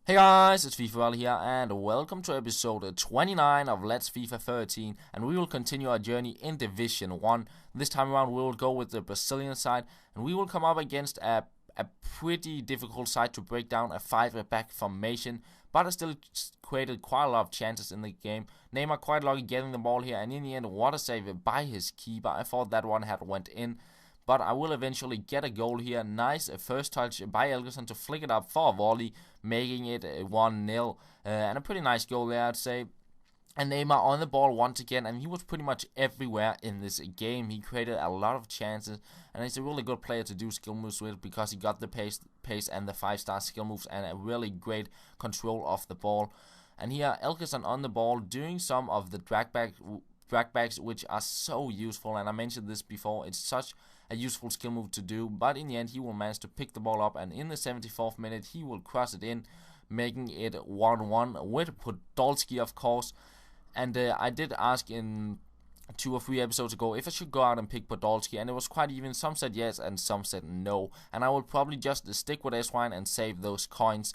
Hey guys, it's FIFA here and welcome to episode 29 of Let's FIFA 13, and we will continue our journey in Division 1. This time around we will go with the Brazilian side and we will come up against a pretty difficult side to break down, a 5-back formation, but it still created quite a lot of chances in the game. Neymar quite lucky getting the ball here, and in the end what a save by his keeper. I thought that one had went in, but I will eventually get a goal here. Nice first touch by Elgerson to flick it up for a volley, making it 1-0. And a pretty nice goal there, I'd say. And Neymar on the ball once again, and he was pretty much everywhere in this game. He created a lot of chances, and he's a really good player to do skill moves with because he got the pace and the 5-star skill moves and a really great control of the ball. And here Elgerson on the ball doing some of the dragbacks, which are so useful, and I mentioned this before. It's such a useful skill move to do, but in the end he will manage to pick the ball up, and in the 74th minute he will cross it in, making it 1-1 with Podolski, of course. And I did ask in 2 or 3 episodes ago if I should go out and pick Podolski, and it was quite even. Some said yes and some said no, and I will probably just stick with S1 and save those coins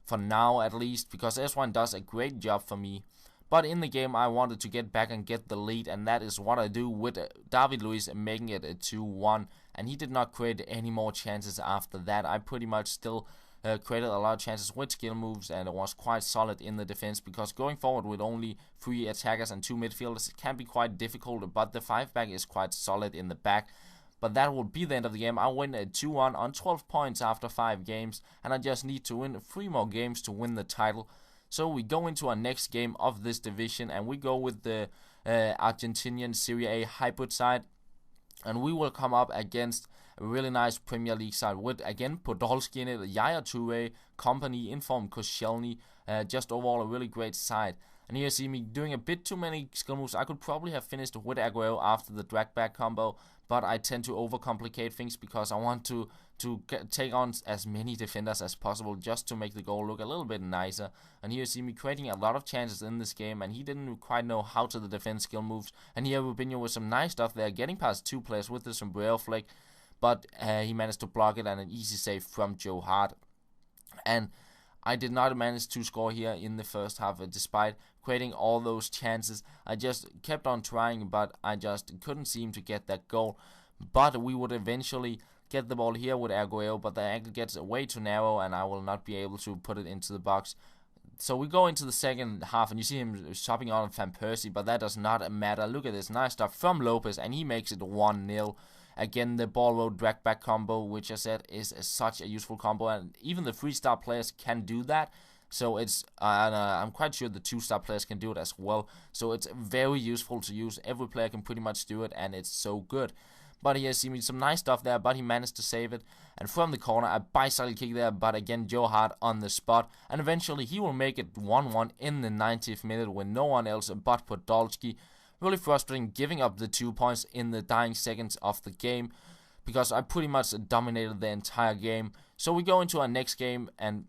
for now at least, because S1 does a great job for me. But in the game I wanted to get back and get the lead, and that is what I do with David Luiz making it a 2-1, and he did not create any more chances after that. I pretty much still created a lot of chances with skill moves, and it was quite solid in the defense, because going forward with only 3 attackers and 2 midfielders can be quite difficult, but the 5-back is quite solid in the back. But that will be the end of the game. I win a 2-1 on 12 points after 5 games, and I just need to win 3 more games to win the title. So we go into our next game of this division, and we go with the Argentinian Serie A hybrid side, and we will come up against a really nice Premier League side with, again, Podolski in it, Yaya Toure, Company, Inform Koscielny, just overall a really great side. And here you see me doing a bit too many skill moves. I could probably have finished with Aguero after the drag back combo, but I tend to overcomplicate things because I want to take on as many defenders as possible just to make the goal look a little bit nicer. And here you see me creating a lot of chances in this game, and he didn't quite know how to defend skill moves. And here Rubinho with some nice stuff there, getting past 2 players with the sombrero flick, but he managed to block it, and an easy save from Joe Hart. And I did not manage to score here in the first half, despite creating all those chances. I just kept on trying, but I just couldn't seem to get that goal. But we would eventually get the ball here with Aguero, but the angle gets way too narrow, and I will not be able to put it into the box. So we go into the second half, and you see him chopping on Van Persie, but that does not matter. Look at this nice stuff from Lopez, and he makes it 1-0. Again, the ball road drag back combo, which I said is such a useful combo, and even the 3-star players can do that. So it's I'm quite sure the 2-star players can do it as well. So it's very useful to use. Every player can pretty much do it, and it's so good. But he has seen some nice stuff there, but he managed to save it. And from the corner, a bicycle kick there, but again, Joe Hart on the spot. And eventually, he will make it 1-1 in the 90th minute with no one else but Podolski. Really frustrating, giving up the 2 points in the dying seconds of the game, because I pretty much dominated the entire game. So we go into our next game, and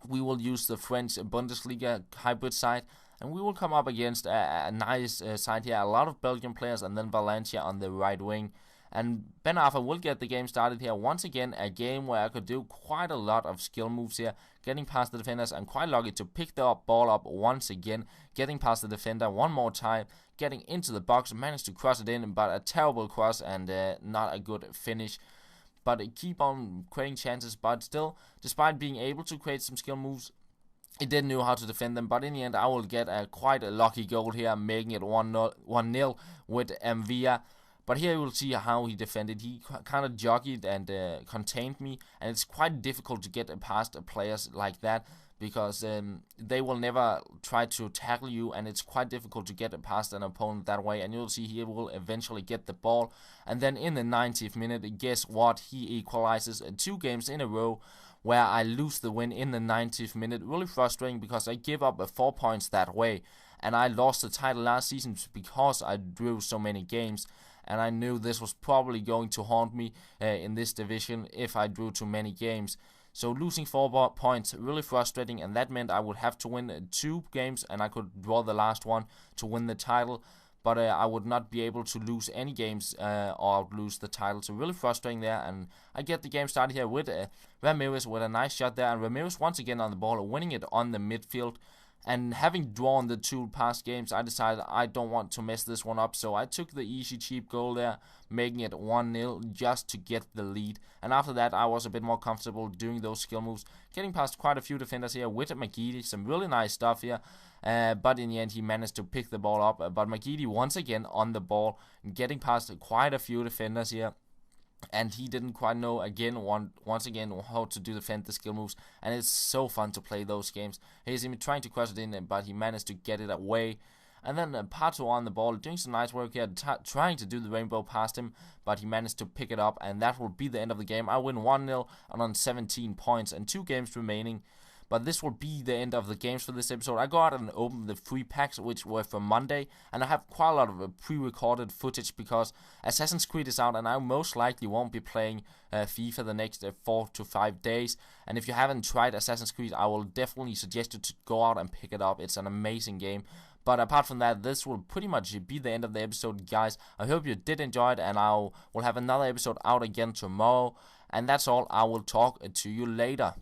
we will use the French Bundesliga hybrid side, and we will come up against a nice side here. A lot of Belgian players, and then Valencia on the right wing. And Ben Arfa will get the game started here. Once again, a game where I could do quite a lot of skill moves here, getting past the defenders. I'm quite lucky to pick the ball up once again, getting past the defender one more time, getting into the box, managed to cross it in, but a terrible cross and not a good finish. But keep on creating chances, but still, despite being able to create some skill moves, it didn't know how to defend them. But in the end, I will get quite a lucky goal here, making it 1-0 with Mvia. But here you will see how he defended. He kind of jockeyed and contained me, and it's quite difficult to get past players like that, because they will never try to tackle you, and it's quite difficult to get past an opponent that way. And you'll see he will eventually get the ball, and then in the 90th minute, guess what? He equalizes 2 games in a row where I lose the win in the 90th minute. Really frustrating, because I give up 4 points that way, and I lost the title last season because I drew so many games. And I knew this was probably going to haunt me in this division if I drew too many games. So losing 4 points, really frustrating, and that meant I would have to win 2 games, and I could draw the last one to win the title. but I would not be able to lose any games or lose the title. So really frustrating there, and I get the game started here with Ramirez with a nice shot there, and Ramirez once again on the ball, winning it on the midfield. And having drawn the 2 past games, I decided I don't want to mess this one up, so I took the easy, cheap goal there, making it 1-0 just to get the lead. And after that, I was a bit more comfortable doing those skill moves, getting past quite a few defenders here with McGeady, some really nice stuff here. But in the end, he managed to pick the ball up. But McGeady once again on the ball, getting past quite a few defenders here. And he didn't quite know once again how to defend the skill moves, and it's so fun to play those games. He's even trying to cross it in, but he managed to get it away. And then Pato on the ball, doing some nice work here, trying to do the rainbow past him, but he managed to pick it up, and that will be the end of the game. I win 1-0 and on 17 points and 2 games remaining. But this will be the end of the games for this episode. I go out and open the free packs, which were for Monday, and I have quite a lot of pre-recorded footage because Assassin's Creed is out, and I most likely won't be playing FIFA the next 4 to 5 days. And if you haven't tried Assassin's Creed, I will definitely suggest you to go out and pick it up. It's an amazing game. But apart from that, this will pretty much be the end of the episode, guys. I hope you did enjoy it, and I will have another episode out again tomorrow. And that's all. I will talk to you later.